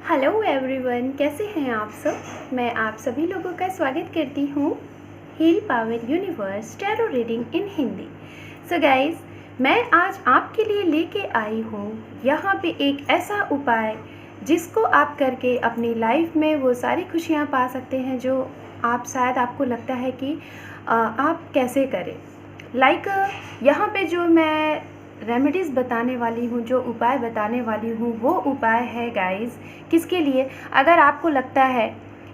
Hello everyone, कैसे हैं आप सब। मैं आप सभी लोगों का स्वागत करती हूँ heal power universe tarot reading in Hindi. So guys, मैं आज आपके लिए लेके आई हूँ यहाँ पे एक ऐसा उपाय जिसको आप करके अपनी लाइफ में वो सारी खुशियाँ पा सकते हैं जो आप शायद आपको लगता है कि आप कैसे करें। यहाँ पे जो मैं रेमेडीज़ बताने वाली हूँ, जो उपाय बताने वाली हूँ, वो उपाय है गाइस किसके लिए। अगर आपको लगता है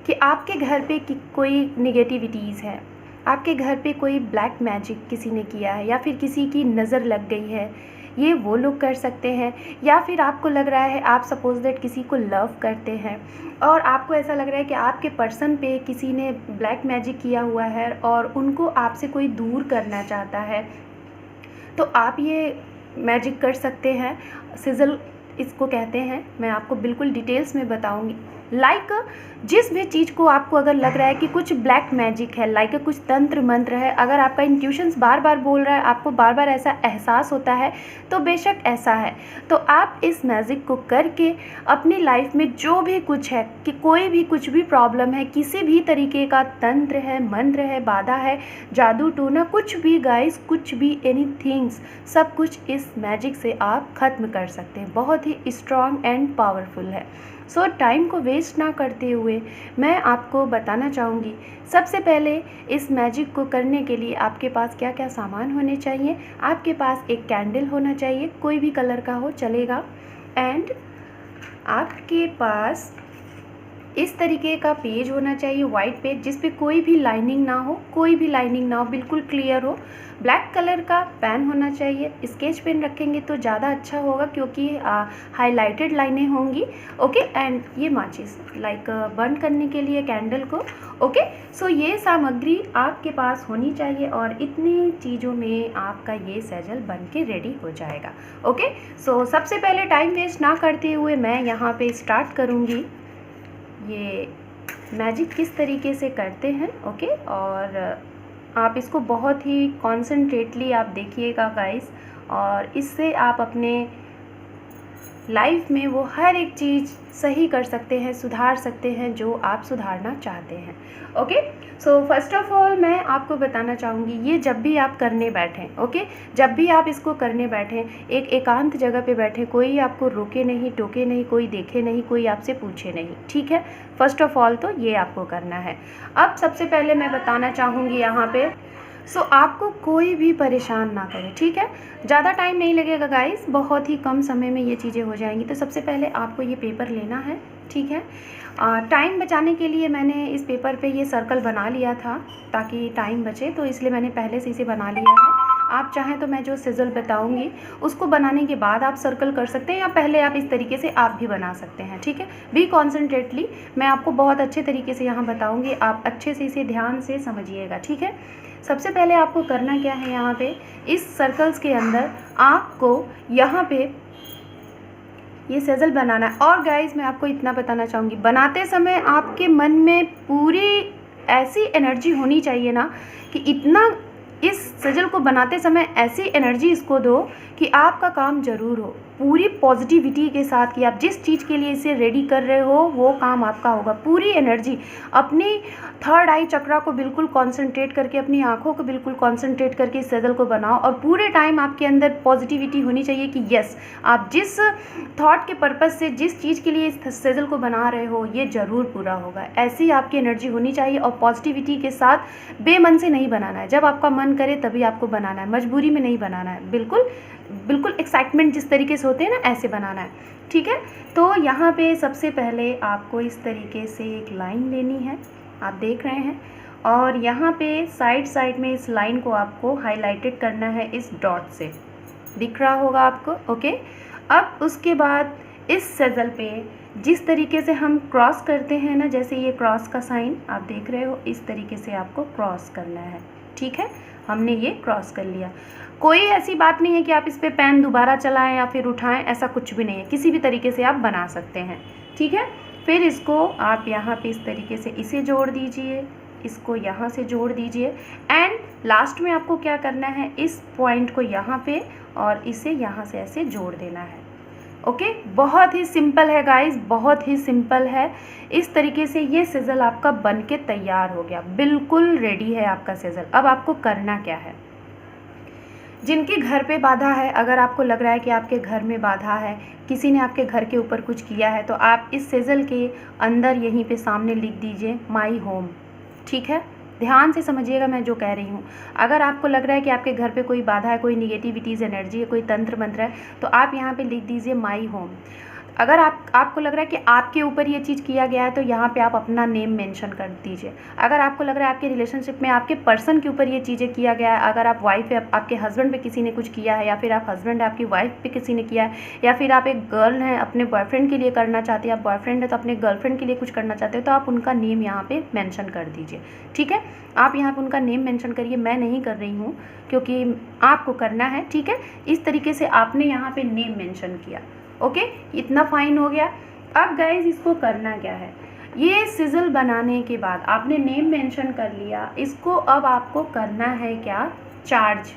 कि आपके घर पे कोई निगेटिविटीज़ है, आपके घर पे कोई ब्लैक मैजिक किसी ने किया है या फिर किसी की नज़र लग गई है, ये वो लोग कर सकते हैं। या फिर आपको लग रहा है, आप सपोज दैट किसी को लव करते हैं और आपको ऐसा लग रहा है कि आपके पर्सन पे किसी ने ब्लैक मैजिक किया हुआ है और उनको आपसे कोई दूर करना चाहता है, तो आप ये मैजिक कर सकते हैं। सिजल इसको कहते हैं, मैं आपको बिल्कुल डिटेल्स में बताऊंगी। जिस भी चीज़ को आपको अगर लग रहा है कि कुछ ब्लैक मैजिक है, कुछ तंत्र मंत्र है, अगर आपका इंट्यूशंस बार बार बोल रहा है, आपको बार बार ऐसा एहसास होता है, तो बेशक ऐसा है। तो आप इस मैजिक को करके अपनी लाइफ में जो भी कुछ है, कि कोई भी कुछ भी प्रॉब्लम है, किसी भी तरीके का तंत्र है, मंत्र है, बाधा है, जादू टोना, कुछ भी गाइस, कुछ भी एनीथिंग्स, सब कुछ इस मैजिक से आप ख़त्म कर सकते हैं। बहुत ही स्ट्रॉन्ग एंड पावरफुल है। सो टाइम को वेस्ट ना करते हुए मैं आपको बताना चाहूँगी, सबसे पहले इस मैजिक को करने के लिए आपके पास क्या क्या सामान होने चाहिए। आपके पास एक कैंडल होना चाहिए, कोई भी कलर का हो चलेगा। एंड आपके पास इस तरीके का पेज होना चाहिए, वाइट पेज, जिस पे कोई भी लाइनिंग ना हो, बिल्कुल क्लियर हो। ब्लैक कलर का पेन होना चाहिए, स्केच पेन रखेंगे तो ज़्यादा अच्छा होगा क्योंकि हाईलाइटेड लाइनें होंगी। ओके, एंड ये माचिस बर्न करने के लिए कैंडल को। ओके, सो ये सामग्री आपके पास होनी चाहिए और इतनी चीज़ों में आपका ये सैजल बन के रेडी हो जाएगा। ओके, सो सबसे पहले टाइम वेस्ट ना करते हुए मैं यहाँ पे स्टार्ट करूँगी ये मैजिक किस तरीके से करते हैं। ओके, और आप इसको बहुत ही कॉन्सेंट्रेटली आप देखिएगा गाइस, और इससे आप अपने लाइफ में वो हर एक चीज़ सही कर सकते हैं, सुधार सकते हैं जो आप सुधारना चाहते हैं। Okay, so first of all मैं आपको बताना चाहूँगी, ये जब भी आप करने बैठें, ओके, जब भी आप इसको करने बैठें, एक एकांत जगह पे बैठें, कोई आपको रोके नहीं, टोके नहीं, कोई देखे नहीं, कोई आपसे पूछे नहीं, ठीक है। फर्स्ट ऑफ ऑल तो ये आपको करना है। अब सबसे पहले मैं बताना चाहूँगी यहाँ पे, सो आपको कोई भी परेशान ना करे, ठीक है। ज़्यादा टाइम नहीं लगेगा गाइस, बहुत ही कम समय में ये चीज़ें हो जाएंगी। तो सबसे पहले आपको ये पेपर लेना है, ठीक है। टाइम बचाने के लिए मैंने इस पेपर पे ये सर्कल बना लिया था ताकि टाइम बचे, तो इसलिए मैंने पहले से इसे बना लिया है। आप चाहें तो मैं जो सिजल बताऊंगी उसको बनाने के बाद आप सर्कल कर सकते हैं, या पहले आप इस तरीके से आप भी बना सकते हैं, ठीक है। बी कॉन्सेंट्रेटली, मैं आपको बहुत अच्छे तरीके से यहाँ बताऊँगी, आप अच्छे से इसे ध्यान से समझिएगा, ठीक है। सबसे पहले आपको करना क्या है, यहाँ पे इस सर्कल्स के अंदर आपको यहाँ पे ये सेजल बनाना है। और गाइस, मैं आपको इतना बताना चाहूँगी, बनाते समय आपके मन में पूरी ऐसी एनर्जी होनी चाहिए ना, कि इतना इस सेजल को बनाते समय ऐसी एनर्जी इसको दो कि आपका काम ज़रूर हो, पूरी पॉजिटिविटी के साथ, कि आप जिस चीज़ के लिए इसे रेडी कर रहे हो वो काम आपका होगा। पूरी एनर्जी, अपनी थर्ड आई चक्रा को बिल्कुल कंसंट्रेट करके, अपनी आंखों को बिल्कुल कंसंट्रेट करके इस सेजल को बनाओ, और पूरे टाइम आपके अंदर पॉजिटिविटी होनी चाहिए कि यस, आप जिस थॉट के पर्पज़ से, जिस चीज़ के लिए इस सेजल को बना रहे हो, ये ज़रूर पूरा होगा। ऐसी आपकी एनर्जी होनी चाहिए, और पॉजिटिविटी के साथ बेमन से नहीं बनाना है। जब आपका मन करे तभी आपको बनाना है, मजबूरी में नहीं बनाना है, बिल्कुल एक्साइटमेंट जिस तरीके से होते हैं ना, ऐसे बनाना है, ठीक है। तो यहाँ पे सबसे पहले आपको इस तरीके से एक लाइन लेनी है, आप देख रहे हैं, और यहाँ पे साइड में इस लाइन को आपको हाईलाइटेड करना है इस डॉट से, दिख रहा होगा आपको। ओके, अब उसके बाद इस सेजल पे जिस तरीके से हम क्रॉस करते हैं ना, जैसे ये क्रॉस का साइन आप देख रहे हो, इस तरीके से आपको क्रॉस करना है, ठीक है। हमने ये क्रॉस कर लिया। कोई ऐसी बात नहीं है कि आप इस पे पेन दोबारा चलाएं या फिर उठाएं, ऐसा कुछ भी नहीं है, किसी भी तरीके से आप बना सकते हैं, ठीक है। फिर इसको आप यहाँ पे इस तरीके से इसे जोड़ दीजिए, इसको यहाँ से जोड़ दीजिए, एंड लास्ट में आपको क्या करना है, इस पॉइंट को यहाँ पे और इसे यहाँ से ऐसे जोड़ देना है। ओके, बहुत ही सिंपल है गाइस, बहुत ही सिंपल है। इस तरीके से ये सिजल आपका बन के तैयार हो गया, बिल्कुल रेडी है आपका सिजल। अब आपको करना क्या है, जिनके घर पे बाधा है, अगर आपको लग रहा है कि आपके घर में बाधा है, किसी ने आपके घर के ऊपर कुछ किया है, तो आप इस सिजल के अंदर यहीं पे सामने लिख दीजिए माई होम। ठीक है, ध्यान से समझिएगा मैं जो कह रही हूँ। अगर आपको लग रहा है कि आपके घर पे कोई बाधा है, कोई निगेटिविटीज़ एनर्जी है, कोई तंत्र मंत्र है, तो आप यहाँ पे लिख दीजिए माई होम। अगर आपको लग रहा है कि आपके ऊपर ये चीज़ किया गया है, तो यहाँ पे आप अपना नेम मेंशन कर दीजिए। अगर आपको लग रहा है आपके रिलेशनशिप में आपके पर्सन के ऊपर ये चीज़ें किया गया है, अगर आप वाइफ है, आपके हस्बैंड पे किसी ने कुछ किया है, या फिर आप हस्बैंड है आपकी वाइफ पे किसी ने किया है, या फिर आप एक गर्ल हैं अपने बॉयफ्रेंड के लिए करना चाहते हैं, आप बॉयफ्रेंड है तो अपने गर्लफ्रेंड के लिए कुछ करना चाहते हो, तो आप उनका नेम यहाँ पे मेंशन कर दीजिए। ठीक है, आप यहाँ पे उनका नेम मेंशन करिए, मैं नहीं कर रही हूँ क्योंकि आपको करना है। ठीक है, इस तरीके से आपने यहाँ पे नेम मेंशन किया। ओके, इतना फाइन हो गया। अब गाइज इसको करना क्या है, ये सिजल बनाने के बाद आपने नेम मेंशन कर लिया, इसको अब आपको करना है क्या, चार्ज।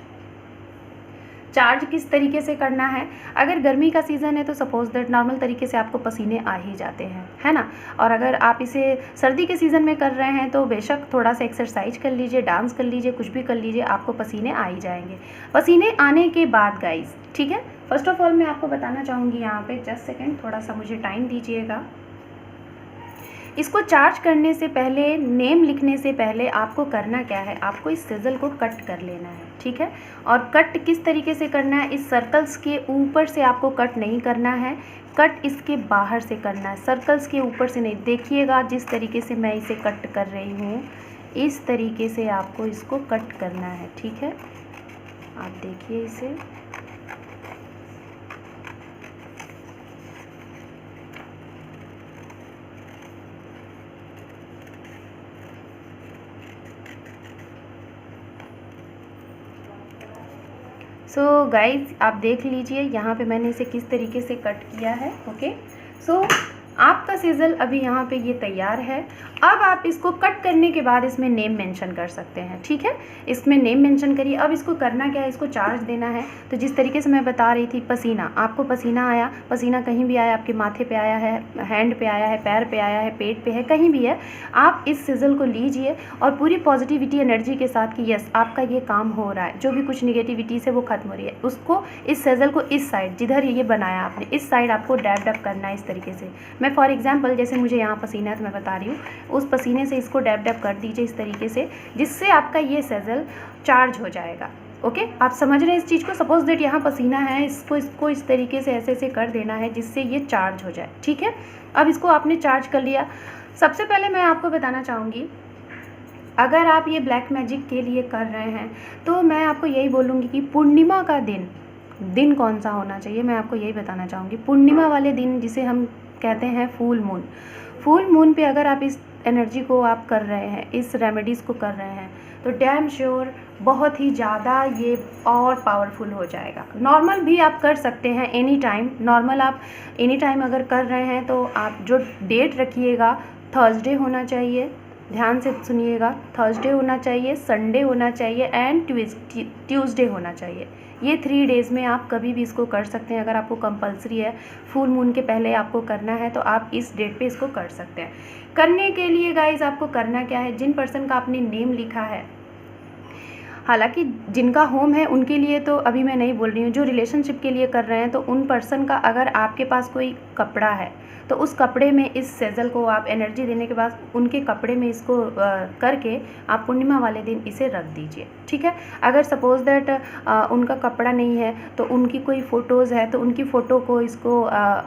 चार्ज किस तरीके से करना है, अगर गर्मी का सीज़न है तो सपोज दैट नॉर्मल तरीके से आपको पसीने आ ही जाते हैं, है ना। और अगर आप इसे सर्दी के सीज़न में कर रहे हैं तो बेशक थोड़ा सा एक्सरसाइज कर लीजिए, डांस कर लीजिए, कुछ भी कर लीजिए, आपको पसीने आ ही जाएंगे। पसीने आने के बाद गाइस, ठीक है, फर्स्ट ऑफ ऑल मैं आपको बताना चाहूँगी यहाँ पे, जस्ट सेकेंड, थोड़ा सा मुझे टाइम दीजिएगा। इसको चार्ज करने से पहले, नेम लिखने से पहले आपको करना क्या है, आपको इस सिजल को कट कर लेना है। ठीक है, और कट किस तरीके से करना है, इस सर्कल्स के ऊपर से आपको कट नहीं करना है, कट इसके बाहर से करना है, सर्कल्स के ऊपर से नहीं। देखिएगा जिस तरीके से मैं इसे कट कर रही हूँ, इस तरीके से आपको इसको कट करना है। ठीक है, आप देखिए इसे, सो गाइज आप देख लीजिए यहाँ पे मैंने इसे किस तरीके से कट किया है। ओके, सो आपका सिजल अभी यहाँ पे ये तैयार है। अब आप इसको कट करने के बाद इसमें नेम मेंशन कर सकते हैं। ठीक है, इसमें नेम मेंशन करिए। अब इसको करना क्या है, इसको चार्ज देना है। तो जिस तरीके से मैं बता रही थी, पसीना, आपको पसीना आया, पसीना कहीं भी आया, आपके माथे पे आया है, हैंड पे आया है, पैर पे आया है, पेट पे है, कहीं भी है, आप इस सिजल को लीजिए और पूरी पॉजिटिविटी एनर्जी के साथ कि यस आपका ये काम हो रहा है, जो भी कुछ निगेटिविटी से वो खत्म हो रही है, उसको इस सिजल को इस साइड, जिधर ये बनाया आपने, इस साइड आपको डैब डैब करना है इस तरीके से। मैं फॉर एग्जांपल, जैसे मुझे यहाँ पसीना है तो मैं बता रही हूँ, उस पसीने से इसको डैब डैब कर दीजिए इस तरीके से, जिससे आपका ये सिजल चार्ज हो जाएगा। ओके, आप समझ रहे हैं इस चीज़ को। सपोज दैट यहाँ पसीना है, इसको इस तरीके से ऐसे ऐसे कर देना है जिससे ये चार्ज हो जाए। ठीक है, अब इसको आपने चार्ज कर लिया। सबसे पहले मैं आपको बताना चाहूँगी, अगर आप ये ब्लैक मैजिक के लिए कर रहे हैं तो मैं आपको यही बोलूँगी कि पूर्णिमा का दिन कौन सा होना चाहिए, मैं आपको यही बताना चाहूँगी। पूर्णिमा वाले दिन, जिसे हम कहते हैं फुल मून पे अगर आप इस एनर्जी को आप कर रहे हैं, इस रेमेडीज़ को कर रहे हैं, तो डैम श्योर बहुत ही ज़्यादा ये और पावरफुल हो जाएगा। नॉर्मल भी आप कर सकते हैं एनी टाइम, नॉर्मल आप एनी टाइम अगर कर रहे हैं तो आप जो डेट रखिएगा, थर्सडे होना चाहिए, ध्यान से सुनिएगा, थर्सडे होना चाहिए, संडे होना चाहिए एंड ट्यूसडे होना चाहिए। ये 3 डेज़ में आप कभी भी इसको कर सकते हैं। अगर आपको कंपलसरी है, फुल मून के पहले आपको करना है, तो आप इस डेट पे इसको कर सकते हैं। करने के लिए गाइज आपको करना क्या है, जिन पर्सन का आपने नेम लिखा है, हालांकि जिनका होम है उनके लिए तो अभी मैं नहीं बोल रही हूँ, जो रिलेशनशिप के लिए कर रहे हैं, तो उन पर्सन का अगर आपके पास कोई कपड़ा है तो उस कपड़े में इस सेजल को आप एनर्जी देने के बाद उनके कपड़े में इसको करके आप पूर्णिमा वाले दिन इसे रख दीजिए। ठीक है, अगर सपोज दैट उनका कपड़ा नहीं है तो उनकी कोई फ़ोटोज़ है तो उनकी फ़ोटो को इसको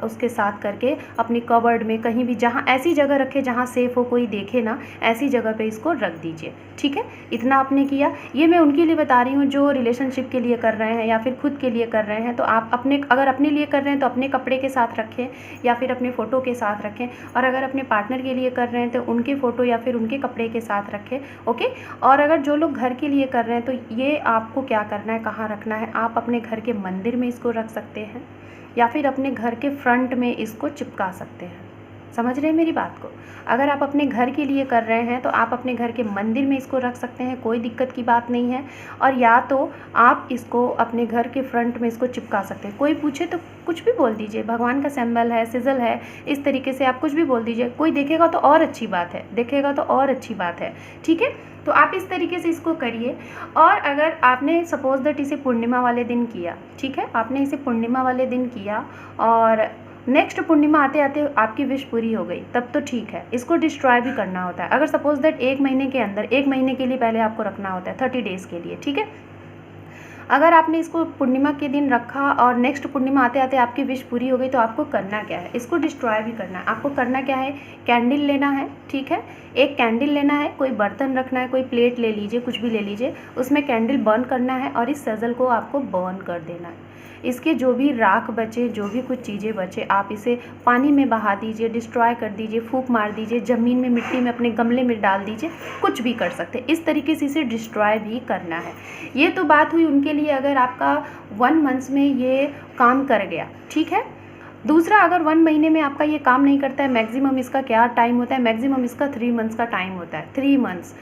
उसके साथ करके अपनी कवर्ड में कहीं भी, जहाँ ऐसी जगह रखें जहाँ सेफ़ हो, कोई देखे ना, ऐसी जगह पे इसको रख दीजिए। ठीक है, इतना आपने किया। ये मैं उनके लिए बता रही हूँ जो रिलेशनशिप के लिए कर रहे हैं या फिर खुद के लिए कर रहे हैं। तो आप अगर अपने लिए कर रहे हैं तो अपने कपड़े के साथ रखें या फिर अपने फ़ोटो के साथ रखें, और अगर अपने पार्टनर के लिए कर रहे हैं तो उनके फ़ोटो या फिर उनके कपड़े के साथ रखें। ओके, और अगर जो लोग घर के लिए कर रहे हैं तो ये आपको क्या करना है, कहाँ रखना है, आप अपने घर के मंदिर में इसको रख सकते हैं या फिर अपने घर के फ्रंट में इसको चिपका सकते हैं। समझ रहे हैं मेरी बात को। अगर आप अपने घर के लिए कर रहे हैं तो आप अपने घर के मंदिर में इसको रख सकते हैं, कोई दिक्कत की बात नहीं है। और या तो आप इसको अपने घर के फ्रंट में इसको चिपका सकते हैं। कोई पूछे तो कुछ भी बोल दीजिए, भगवान का सिंबल है, सिजल है, इस तरीके से आप कुछ भी बोल दीजिए। कोई देखेगा तो और अच्छी बात है, देखेगा तो और अच्छी बात है, ठीक है। तो आप इस तरीके से इसको करिए। और अगर आपने सपोज दैट इसे पूर्णिमा वाले दिन किया, ठीक है, आपने इसे पूर्णिमा वाले दिन किया और नेक्स्ट पूर्णिमा आते आते आपकी विश पूरी हो गई, तब तो ठीक है। इसको डिस्ट्रॉय भी करना होता है। अगर सपोज दैट 1 महीने के अंदर, 1 महीने के लिए पहले आपको रखना होता है, 30 डेज़ के लिए, ठीक है। अगर आपने इसको पूर्णिमा के दिन रखा और नेक्स्ट पूर्णिमा आते आते आपकी विश पूरी हो गई, तो आपको करना क्या है, इसको डिस्ट्रॉय भी करना है। आपको करना क्या है, कैंडल लेना है, ठीक है, एक कैंडल लेना है, कोई बर्तन रखना है, कोई प्लेट ले लीजिए, कुछ भी ले लीजिए, उसमें कैंडल बर्न करना है और इस सजल को आपको बर्न कर देना है। इसके जो भी राख बचे, जो भी कुछ चीज़ें बचे, आप इसे पानी में बहा दीजिए, डिस्ट्रॉय कर दीजिए, फूंक मार दीजिए, ज़मीन में, मिट्टी में, अपने गमले में डाल दीजिए, कुछ भी कर सकते हैं। इस तरीके से इसे डिस्ट्रॉय भी करना है। ये तो बात हुई उनके लिए अगर आपका 1 मंथ में ये काम कर गया, ठीक है। दूसरा, अगर 1 महीने में आपका ये काम नहीं करता है, मैक्सिमम इसका क्या टाइम होता है, मैक्सिमम इसका 3 मंथ्स का टाइम होता है, 3 मंथ्स।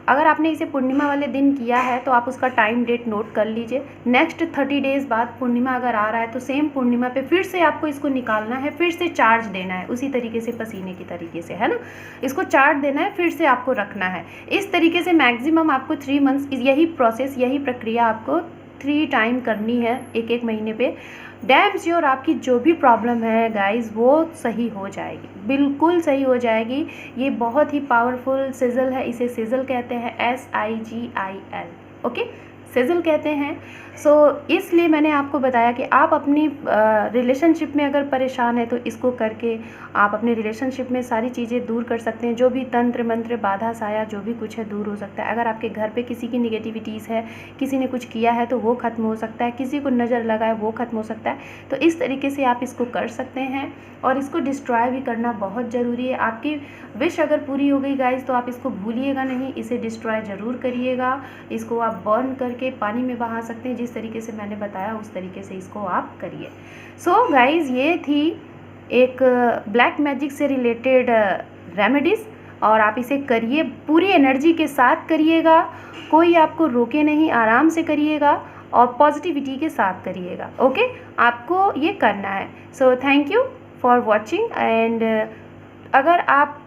अगर आपने इसे पूर्णिमा वाले दिन किया है तो आप उसका टाइम डेट नोट कर लीजिए। नेक्स्ट 30 डेज़ बाद पूर्णिमा अगर आ रहा है तो सेम पूर्णिमा पे फिर से आपको इसको निकालना है, फिर से चार्ज देना है, उसी तरीके से पसीने की तरीके से, है ना। इसको चार्ज देना है, फिर से आपको रखना है। इस तरीके से मैक्सिमम आपको 3 मंथ्स, यही प्रोसेस, यही प्रक्रिया आपको 3 टाइम करनी है, एक महीने पे। डैम श्योर आपकी जो भी प्रॉब्लम है गाइस वो सही हो जाएगी, बिल्कुल सही हो जाएगी। ये बहुत ही पावरफुल सिजल है, इसे सिजल कहते हैं, SIGIL, ओके, सिजल कहते हैं। सो इसलिए मैंने आपको बताया कि आप अपनी रिलेशनशिप में अगर परेशान है तो इसको करके आप अपने रिलेशनशिप में सारी चीज़ें दूर कर सकते हैं। जो भी तंत्र मंत्र, बाधा साया, जो भी कुछ है दूर हो सकता है। अगर आपके घर पे किसी की निगेटिविटीज़ है, किसी ने कुछ किया है तो वो ख़त्म हो सकता है, किसी को नज़र लगा है वो ख़त्म हो सकता है। तो इस तरीके से आप इसको कर सकते हैं और इसको डिस्ट्रॉय भी करना बहुत ज़रूरी है। आपकी विश अगर पूरी हो गई गाइज तो आप इसको भूलिएगा नहीं, इसे डिस्ट्रॉय ज़रूर करिएगा। इसको आप बर्न करके पानी में बहा सकते हैं, जिस तरीके से मैंने बताया उस तरीके से इसको आप करिए। सो गाइज, ये थी एक ब्लैक मैजिक से रिलेटेड रेमेडीज़ और आप इसे करिए, पूरी एनर्जी के साथ करिएगा, कोई आपको रोके नहीं, आराम से करिएगा और पॉजिटिविटी के साथ करिएगा, ओके। आपको ये करना है। सो thank you for watching. And अगर आप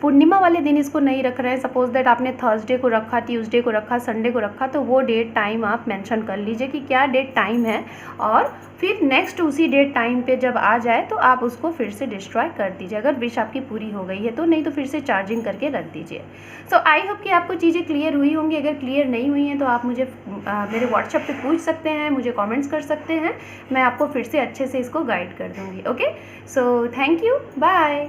पूर्णिमा वाले दिन इसको नहीं रख रहे हैं, सपोज दैट आपने थर्सडे को रखा, ट्यूसडे को रखा, संडे को रखा, तो वो डेट टाइम आप मेंशन कर लीजिए कि क्या डेट टाइम है, और फिर नेक्स्ट उसी डेट टाइम पे जब आ जाए तो आप उसको फिर से डिस्ट्रॉय कर दीजिए, अगर विश आपकी पूरी हो गई है तो। नहीं तो फिर से चार्जिंग करके रख दीजिए। सो आई होप कि आपको चीज़ें क्लियर हुई होंगी। अगर क्लियर नहीं हुई हैं तो आप मुझे मेरे व्हाट्सएप पे पूछ सकते हैं, मुझे कमेंट्स कर सकते हैं, मैं आपको फिर से अच्छे से इसको गाइड कर दूँगी, okay. So thank you, bye.